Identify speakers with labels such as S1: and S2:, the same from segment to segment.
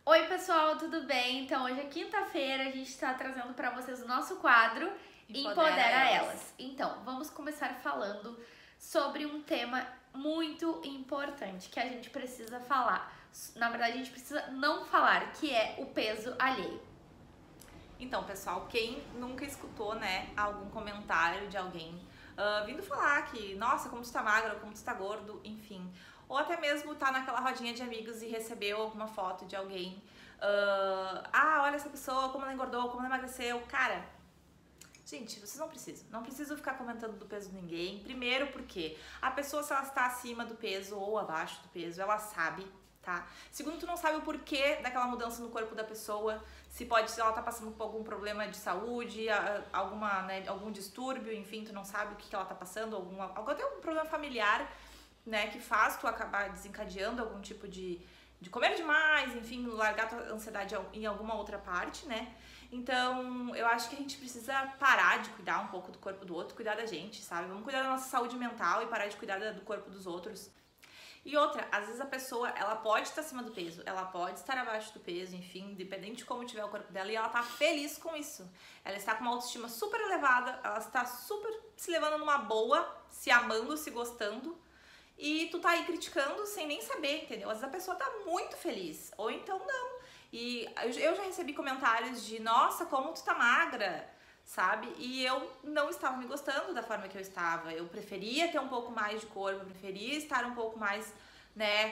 S1: Oi pessoal, tudo bem? Então hoje é quinta-feira, a gente está trazendo para vocês o nosso quadro Empodera Elas. Então, vamos começar falando sobre um tema muito importante que a gente precisa falar. Na verdade, a gente precisa não falar, que é o peso alheio.
S2: Então, pessoal, quem nunca escutou, né, algum comentário de alguém vindo falar que, nossa, como tu tá magro, como tu tá gordo, enfim. Ou até mesmo tá naquela rodinha de amigos e recebeu alguma foto de alguém. Olha essa pessoa, como ela engordou, como ela emagreceu. Cara, gente, vocês não precisam ficar comentando do peso de ninguém. Primeiro porque a pessoa, se ela está acima do peso ou abaixo do peso, ela sabe, tá? Segundo, tu não sabe o porquê daquela mudança no corpo da pessoa. Se ela tá passando por algum problema de saúde, algum distúrbio, enfim, tu não sabe o que ela tá passando, até algum problema familiar, né, que faz tu acabar desencadeando algum tipo de comer demais, enfim, largar tua ansiedade em alguma outra parte, né? Então, eu acho que a gente precisa parar de cuidar um pouco do corpo do outro, cuidar da gente, sabe? Vamos cuidar da nossa saúde mental e parar de cuidar do corpo dos outros. E outra, às vezes a pessoa, ela pode estar acima do peso, ela pode estar abaixo do peso, enfim, independente de como tiver o corpo dela, e ela tá feliz com isso. Ela está com uma autoestima super elevada, ela está super se levando numa boa, se amando, se gostando, e tu tá aí criticando sem nem saber, entendeu? Às vezes a pessoa tá muito feliz, ou então não. E eu já recebi comentários de, nossa, como tu tá magra, sabe? E eu não estava me gostando da forma que eu estava. Eu preferia ter um pouco mais de corpo, eu preferia estar um pouco mais, né,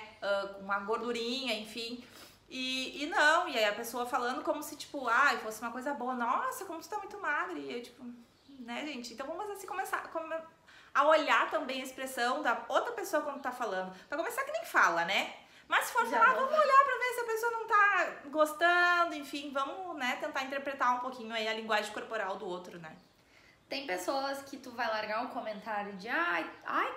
S2: com uma gordurinha, enfim. E não, e aí a pessoa falando como se, tipo, fosse uma coisa boa. Nossa, como tu tá muito magra. E eu, tipo, né, gente? Então vamos assim começar a olhar também a expressão da outra pessoa quando tá falando. Pra começar que nem fala, né? Mas se for falar, vamos olhar pra ver se a pessoa não tá gostando, enfim, vamos, né, tentar interpretar um pouquinho aí a linguagem corporal do outro, né?
S1: Tem pessoas que tu vai largar um comentário de ai,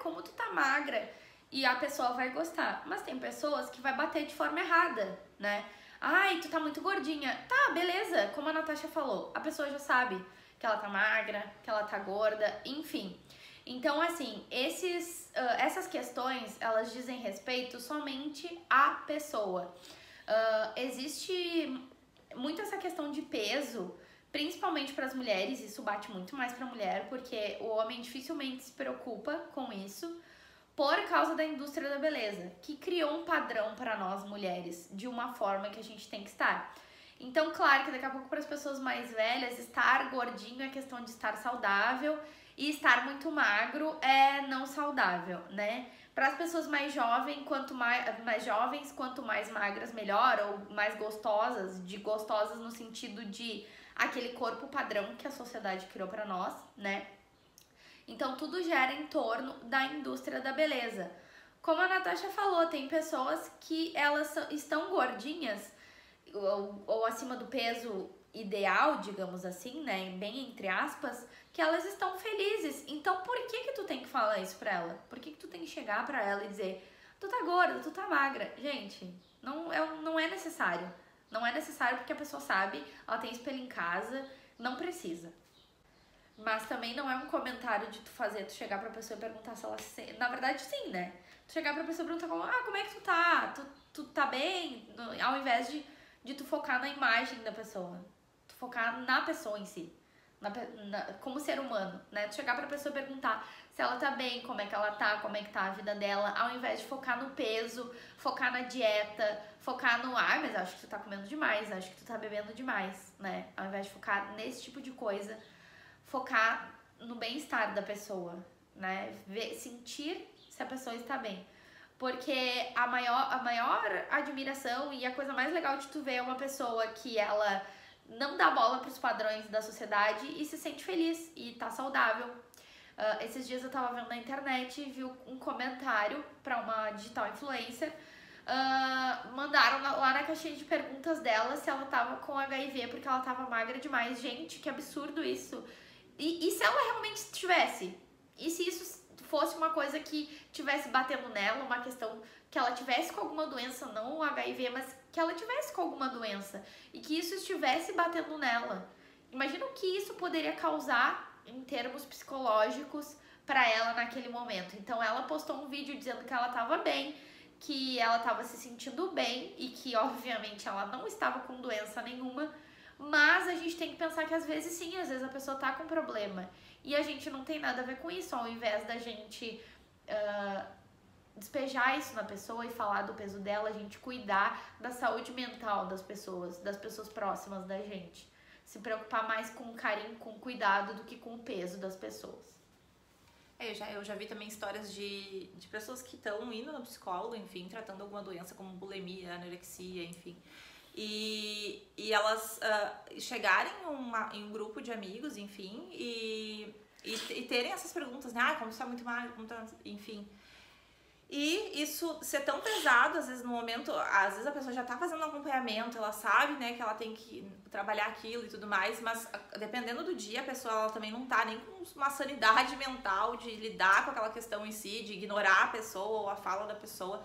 S1: como tu tá magra, e a pessoa vai gostar. Mas tem pessoas que vai bater de forma errada, né? Ai, tu tá muito gordinha. Tá, beleza, como a Natasha falou, a pessoa já sabe que ela tá magra, que ela tá gorda, enfim. Então, assim, essas questões, elas dizem respeito somente à pessoa. Existe muito essa questão de peso, principalmente para as mulheres, isso bate muito mais para a mulher, porque o homem dificilmente se preocupa com isso, por causa da indústria da beleza, que criou um padrão para nós mulheres, de uma forma que a gente tem que estar. Então, claro que daqui a pouco para as pessoas mais velhas, estar gordinho é questão de estar saudável e estar muito magro é não saudável, né? Para as pessoas mais jovens, quanto mais magras, melhor, ou mais gostosas no sentido de aquele corpo padrão que a sociedade criou para nós, né? Então tudo gira em torno da indústria da beleza. Como a Natasha falou, tem pessoas que elas estão gordinhas ou acima do peso ideal, digamos assim, né, bem entre aspas, que elas estão felizes. Então por que tu tem que falar isso pra ela? Por que tu tem que chegar pra ela e dizer, tu tá gorda, tu tá magra? Gente, não é necessário. Não é necessário porque a pessoa sabe, ela tem espelho em casa, não precisa. Mas também não é um comentário de tu chegar pra pessoa e perguntar se ela se... Na verdade, sim, né? Tu chegar pra pessoa e perguntar como é que tu tá? Tu tá bem? Ao invés de tu focar na imagem da pessoa. Tu focar na pessoa em si. Como ser humano, né? Tu chegar pra pessoa e perguntar se ela tá bem, como é que ela tá, como é que tá a vida dela, ao invés de focar no peso, focar na dieta, focar no, mas acho que tu tá comendo demais, acho que tu tá bebendo demais, né? Ao invés de focar nesse tipo de coisa, focar no bem-estar da pessoa, né? Sentir se a pessoa está bem. Porque a maior admiração e a coisa mais legal de tu ver é uma pessoa que ela não dá bola para os padrões da sociedade e se sente feliz e tá saudável. Esses dias eu tava vendo na internet e vi um comentário para uma digital influencer. Mandaram lá na caixinha de perguntas dela se ela tava com HIV porque ela tava magra demais. Gente, que absurdo isso. E se ela realmente tivesse? E se isso fosse uma coisa que tivesse batendo nela, uma questão que ela tivesse com alguma doença, não o HIV, mas que ela tivesse com alguma doença e que isso estivesse batendo nela? Imagina o que isso poderia causar em termos psicológicos para ela naquele momento. Então ela postou um vídeo dizendo que ela estava bem, que ela estava se sentindo bem e que, obviamente, ela não estava com doença nenhuma, mas a gente tem que pensar que às vezes sim, às vezes a pessoa tá com problema e a gente não tem nada a ver com isso, ao invés da gente despejar isso na pessoa e falar do peso dela, a gente cuidar da saúde mental das pessoas próximas da gente. Se preocupar mais com carinho, com cuidado do que com o peso das pessoas.
S2: Eu já vi também histórias de pessoas que estão indo no psicólogo, enfim, tratando alguma doença como bulimia, anorexia, enfim. E elas chegarem em um grupo de amigos, enfim, e terem essas perguntas, né? Como você tá muito magro, como tá... Enfim. E isso ser tão pesado, às vezes no momento, às vezes a pessoa já tá fazendo um acompanhamento, ela sabe, né, que ela tem que trabalhar aquilo e tudo mais, mas dependendo do dia, a pessoa ela também não tá nem com uma sanidade mental de lidar com aquela questão em si, de ignorar a pessoa ou a fala da pessoa.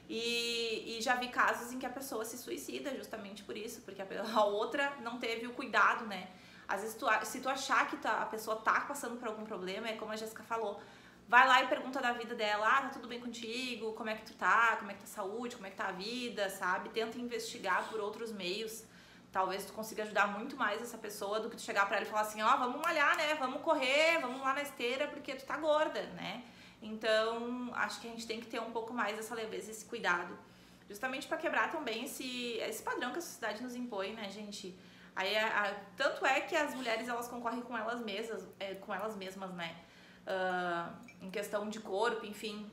S2: E já vi casos em que a pessoa se suicida justamente por isso, porque a outra não teve o cuidado, né? Às vezes, se tu achar que a pessoa tá passando por algum problema, é como a Jéssica falou, vai lá e pergunta da vida dela, tá tudo bem contigo, como é que tu tá, como é que tá a saúde, como é que tá a vida, sabe? Tenta investigar por outros meios, talvez tu consiga ajudar muito mais essa pessoa do que tu chegar pra ela e falar assim, vamos malhar, né, vamos correr, vamos lá na esteira porque tu tá gorda, né? Então, acho que a gente tem que ter um pouco mais essa leveza, esse cuidado, justamente pra quebrar também esse padrão que a sociedade nos impõe, né, gente? Aí, tanto é que as mulheres, elas concorrem com elas mesmas, né? Em questão de corpo, enfim,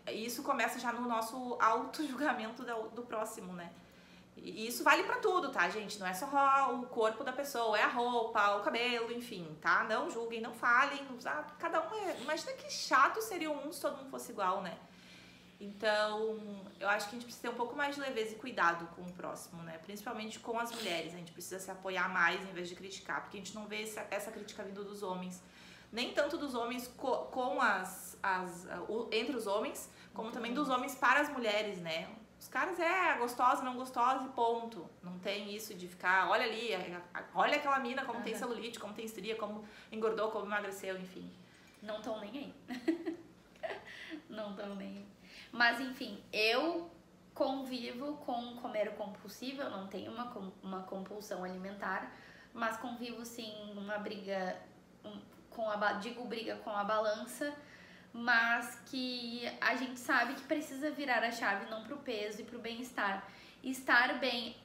S2: isso começa já no nosso auto-julgamento do próximo, né? E isso vale pra tudo, tá, gente? Não é só o corpo da pessoa, é a roupa, o cabelo, enfim, tá? Não julguem, não falem, cada um imagina que chato seria o mundo se todo mundo fosse igual, né? Então, eu acho que a gente precisa ter um pouco mais de leveza e cuidado com o próximo, né? Principalmente com as mulheres, a gente precisa se apoiar mais em vez de criticar, porque a gente não vê essa crítica vindo dos homens. Nem tanto dos homens entre os homens, como também dos homens para as mulheres, né? Os caras gostosa, não gostosa e ponto. Não tem isso de ficar, olha ali, olha aquela mina como tem celulite, como tem estria, como engordou, como emagreceu, enfim.
S1: Não estão nem aí. Não estão nem aí. Mas enfim, eu convivo com comer compulsivo, eu não tenho uma compulsão alimentar, mas convivo sim numa briga briga com a balança, mas que a gente sabe que precisa virar a chave não pro peso e pro bem-estar. Estar bem.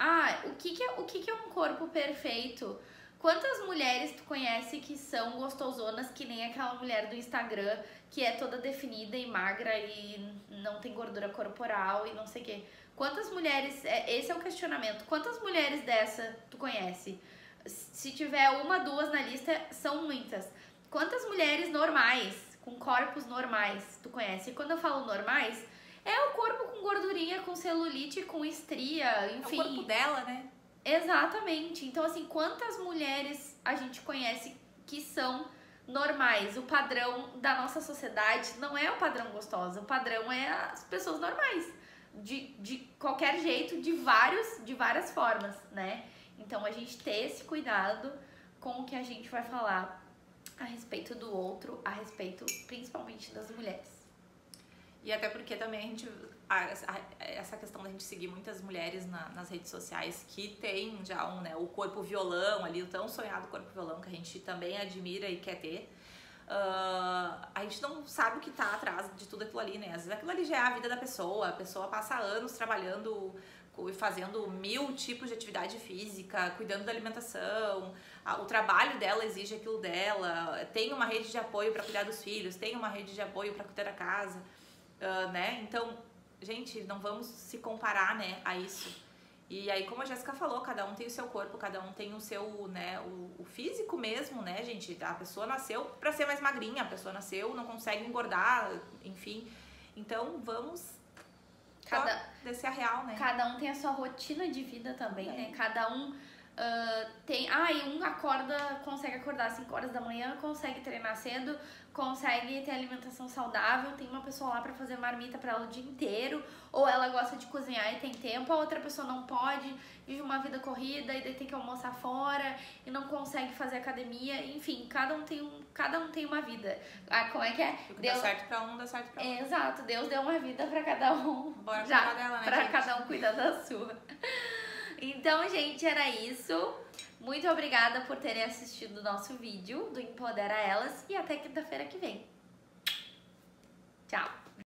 S1: O que é um corpo perfeito? Quantas mulheres tu conhece que são gostosonas, que nem aquela mulher do Instagram, que é toda definida e magra e não tem gordura corporal e não sei o quê? Quantas mulheres, esse é o questionamento, quantas mulheres dessa tu conhece? Se tiver uma, duas na lista, são muitas. Quantas mulheres normais, com corpos normais, tu conhece? E quando eu falo normais, é o corpo com gordurinha, com celulite, com estria, enfim.
S2: É o corpo dela, né?
S1: Exatamente. Então, assim, quantas mulheres a gente conhece que são normais? O padrão da nossa sociedade não é o padrão gostosa, o padrão é as pessoas normais. De qualquer jeito, de várias formas, né? Então, a gente ter esse cuidado com o que a gente vai falar a respeito do outro, a respeito principalmente das mulheres.
S2: E até porque também a gente, essa questão da gente seguir muitas mulheres nas redes sociais que tem já o corpo violão ali, o tão sonhado corpo violão que a gente também admira e quer ter, a gente não sabe o que tá atrás de tudo aquilo ali, né? Às vezes aquilo ali já é a vida da pessoa, a pessoa passa anos trabalhando e fazendo 1000 tipos de atividade física, cuidando da alimentação, o trabalho dela exige aquilo dela, tem uma rede de apoio para cuidar dos filhos, tem uma rede de apoio para cuidar da casa, né? Então, gente, não vamos se comparar, né, a isso. E aí, como a Jéssica falou, cada um tem o seu corpo, cada um tem o seu, né, o físico mesmo, né, gente? A pessoa nasceu para ser mais magrinha, a pessoa nasceu, não consegue engordar, enfim. Então, vamos descer a real, né?
S1: Cada um tem a sua rotina de vida também, né? Cada um E um consegue acordar às 5 horas da manhã, consegue treinar cedo, consegue ter alimentação saudável, tem uma pessoa lá pra fazer marmita pra ela o dia inteiro, ou ela gosta de cozinhar e tem tempo, a outra pessoa não pode, vive uma vida corrida e daí tem que almoçar fora e não consegue fazer academia, enfim, cada um tem uma vida. Como é que é?
S2: O que dá certo pra um, dá certo pra outro.
S1: Exato, Deus deu uma vida pra cada um.
S2: Bora cuidar dela, né,
S1: pra
S2: gente?
S1: cada um cuidar da sua. Então, gente, era isso. Muito obrigada por terem assistido o nosso vídeo do Empodera Elas e até quinta-feira que vem. Tchau!